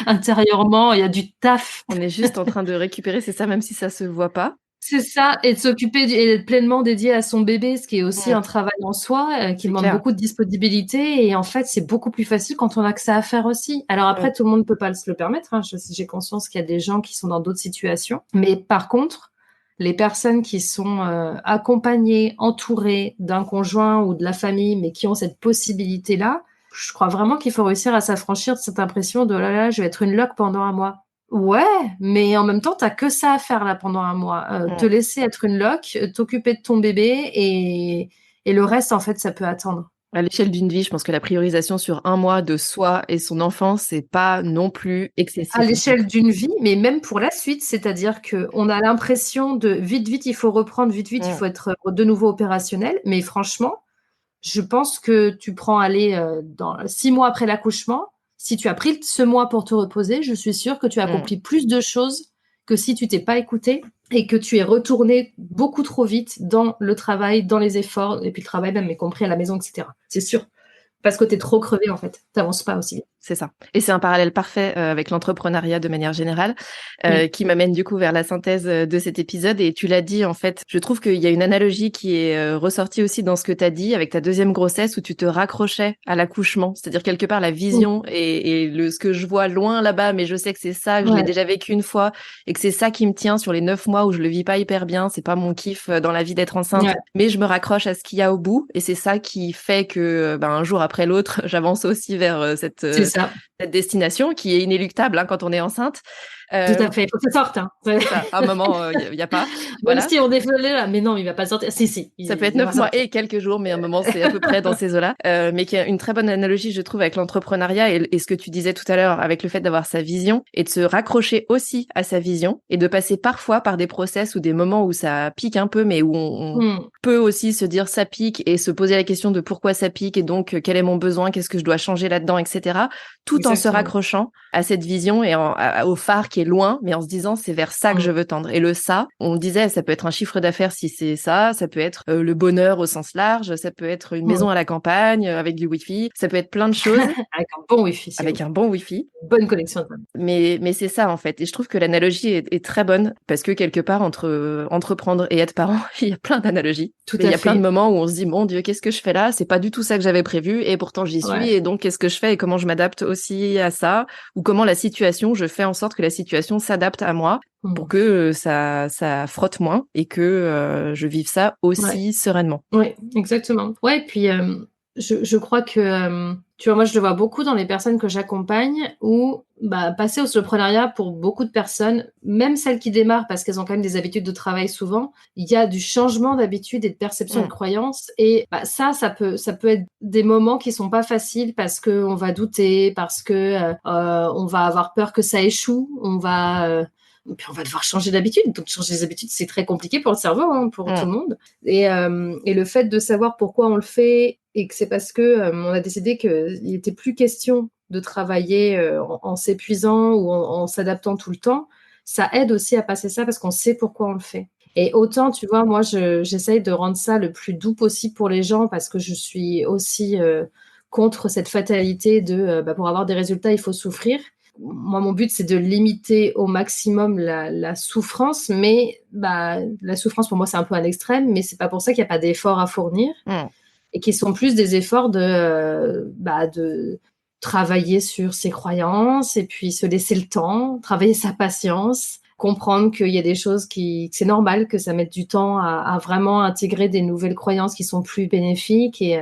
intérieurement, il y a du taf. On est juste en train de récupérer, c'est ça, même si ça se voit pas. C'est ça, et de s'occuper et d'être pleinement dédié à son bébé, ce qui est aussi un travail en soi, qui demande beaucoup de disponibilité. Et en fait, c'est beaucoup plus facile quand on a que ça à faire aussi. Alors après, tout le monde ne peut pas se le permettre, hein. J'ai conscience qu'il y a des gens qui sont dans d'autres situations. Mais par contre, les personnes qui sont accompagnées, entourées d'un conjoint ou de la famille, mais qui ont cette possibilité-là, je crois vraiment qu'il faut réussir à s'affranchir de cette impression de oh là là, je vais être une loque pendant un mois. Ouais, mais en même temps, t'as que ça à faire là pendant un mois. Te laisser être une loque, t'occuper de ton bébé et le reste, en fait, ça peut attendre. À l'échelle d'une vie, je pense que la priorisation sur un mois de soi et son enfant, c'est pas non plus excessif. À l'échelle d'une vie, mais même pour la suite, c'est-à-dire qu'on a l'impression de vite, vite, il faut reprendre, vite, vite, il faut être de nouveau opérationnel. Mais franchement, je pense que tu prends dans 6 mois après l'accouchement, si tu as pris ce mois pour te reposer, je suis sûre que tu as accompli plus de choses que si tu t'es pas écouté et que tu es retourné beaucoup trop vite dans le travail, dans les efforts, et puis le travail même, y compris à la maison, etc. C'est sûr. Parce que tu es trop crevé, en fait. T'avances pas aussi vite. C'est ça. Et c'est un parallèle parfait avec l'entrepreneuriat de manière générale, qui m'amène du coup vers la synthèse de cet épisode. Et tu l'as dit, en fait, je trouve qu'il y a une analogie qui est ressortie aussi dans ce que tu as dit avec ta deuxième grossesse où tu te raccrochais à l'accouchement. C'est-à-dire quelque part la vision et ce que je vois loin là-bas, mais je sais que c'est ça, que je l'ai déjà vécu une fois et que c'est ça qui me tient sur les 9 mois où je le vis pas hyper bien. C'est pas mon kiff dans la vie d'être enceinte, mais je me raccroche à ce qu'il y a au bout. Et c'est ça qui fait que un jour après l'autre, j'avance aussi vers cette destination qui est inéluctable quand on est enceinte. Tout à fait, il faut que ça sorte. Hein. À un moment, il n'y a pas. Voilà. Même si on est là, mais non, il va pas sortir. Si. Ça peut être 9 mois et quelques jours, mais à un moment, c'est à peu près dans ces eaux-là. Mais qui a une très bonne analogie, je trouve, avec l'entrepreneuriat et ce que tu disais tout à l'heure, avec le fait d'avoir sa vision et de se raccrocher aussi à sa vision et de passer parfois par des process ou des moments où ça pique un peu, mais où on peut aussi se dire ça pique et se poser la question de pourquoi ça pique et donc quel est mon besoin, qu'est-ce que je dois changer là-dedans, etc. Tout en se raccrochant à cette vision et au phare qui est loin, mais en se disant c'est vers ça que je veux tendre. Et le ça, on disait, ça peut être un chiffre d'affaires si c'est ça peut être le bonheur au sens large, ça peut être une maison à la campagne avec du wifi, ça peut être plein de choses. Avec un bon wifi. Avec un bon wifi. Bonne connexion. Mais c'est ça en fait. Et je trouve que l'analogie est très bonne parce que quelque part entre entreprendre et être parent, il y a plein d'analogies. Il y a plein de moments où on se dit mon Dieu, qu'est-ce que je fais là? C'est pas du tout ça que j'avais prévu et pourtant j'y suis. Et donc qu'est-ce que je fais et comment je m'adapte aussi à ça ou comment je fais en sorte que la situation s'adapte à moi pour que ça frotte moins et que je vive ça aussi sereinement. Oui, exactement. Ouais, puis je crois que Tu vois, moi, je le vois beaucoup dans les personnes que j'accompagne où passer au soloprenariat pour beaucoup de personnes, même celles qui démarrent parce qu'elles ont quand même des habitudes de travail souvent, il y a du changement d'habitude et de perception de croyances. Et ça peut être des moments qui sont pas faciles parce que on va douter, parce que on va avoir peur que ça échoue, puis on va devoir changer d'habitude. Donc changer les habitudes, c'est très compliqué pour le cerveau, pour tout le monde. Et le fait de savoir pourquoi on le fait et que c'est parce que on a décidé qu'il n'était plus question de travailler en s'épuisant ou en s'adaptant tout le temps, ça aide aussi à passer ça parce qu'on sait pourquoi on le fait. Et autant, tu vois, moi, j'essaye de rendre ça le plus doux possible pour les gens parce que je suis aussi contre cette fatalité de pour avoir des résultats, il faut souffrir. Moi, mon but, c'est de limiter au maximum la souffrance, mais la souffrance, pour moi, c'est un peu un extrême, mais c'est pas pour ça qu'il n'y a pas d'efforts à fournir et qui sont plus des efforts de travailler sur ses croyances et puis se laisser le temps, travailler sa patience, comprendre qu'il y a des choses que c'est normal que ça mette du temps à vraiment intégrer des nouvelles croyances qui sont plus bénéfiques. Et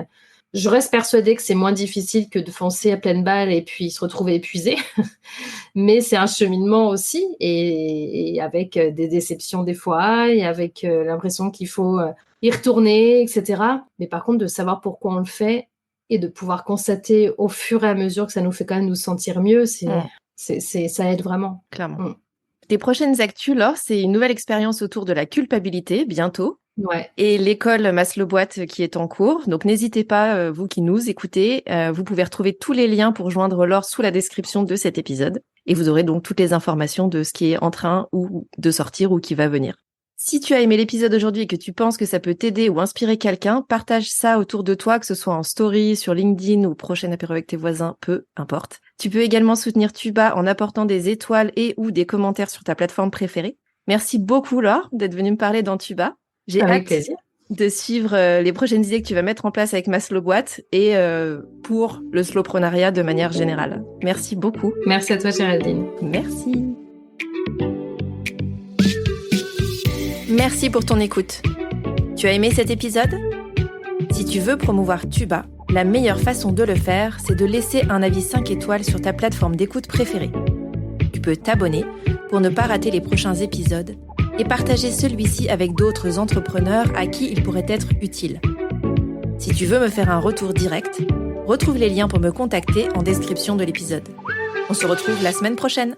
je reste persuadée que c'est moins difficile que de foncer à pleine balle et puis se retrouver épuisé. Mais c'est un cheminement aussi et avec des déceptions des fois et avec l'impression qu'il faut y retourner, etc. Mais par contre, de savoir pourquoi on le fait et de pouvoir constater au fur et à mesure que ça nous fait quand même nous sentir mieux, ça aide vraiment. Clairement. Tes prochaines actus, Laure, c'est une nouvelle expérience autour de la culpabilité, bientôt. Ouais. Et l'école Maslow Boîte qui est en cours. Donc, n'hésitez pas, vous qui nous écoutez, vous pouvez retrouver tous les liens pour joindre Laure sous la description de cet épisode. Et vous aurez donc toutes les informations de ce qui est en train ou de sortir ou qui va venir. Si tu as aimé l'épisode aujourd'hui et que tu penses que ça peut t'aider ou inspirer quelqu'un, partage ça autour de toi, que ce soit en story, sur LinkedIn ou prochain apéro avec tes voisins, peu importe. Tu peux également soutenir Tuba en apportant des étoiles et ou des commentaires sur ta plateforme préférée. Merci beaucoup, Laure, d'être venue me parler dans Tuba. J'ai hâte de suivre les prochaines idées que tu vas mettre en place avec ma slow boîte et pour le slowprenariat de manière générale. Merci beaucoup. Merci à toi, Géraldine. Merci. Merci pour ton écoute. Tu as aimé cet épisode ? Si tu veux promouvoir Tuba, la meilleure façon de le faire, c'est de laisser un avis 5 étoiles sur ta plateforme d'écoute préférée. Tu peux t'abonner pour ne pas rater les prochains épisodes et partager celui-ci avec d'autres entrepreneurs à qui il pourrait être utile. Si tu veux me faire un retour direct, retrouve les liens pour me contacter en description de l'épisode. On se retrouve la semaine prochaine.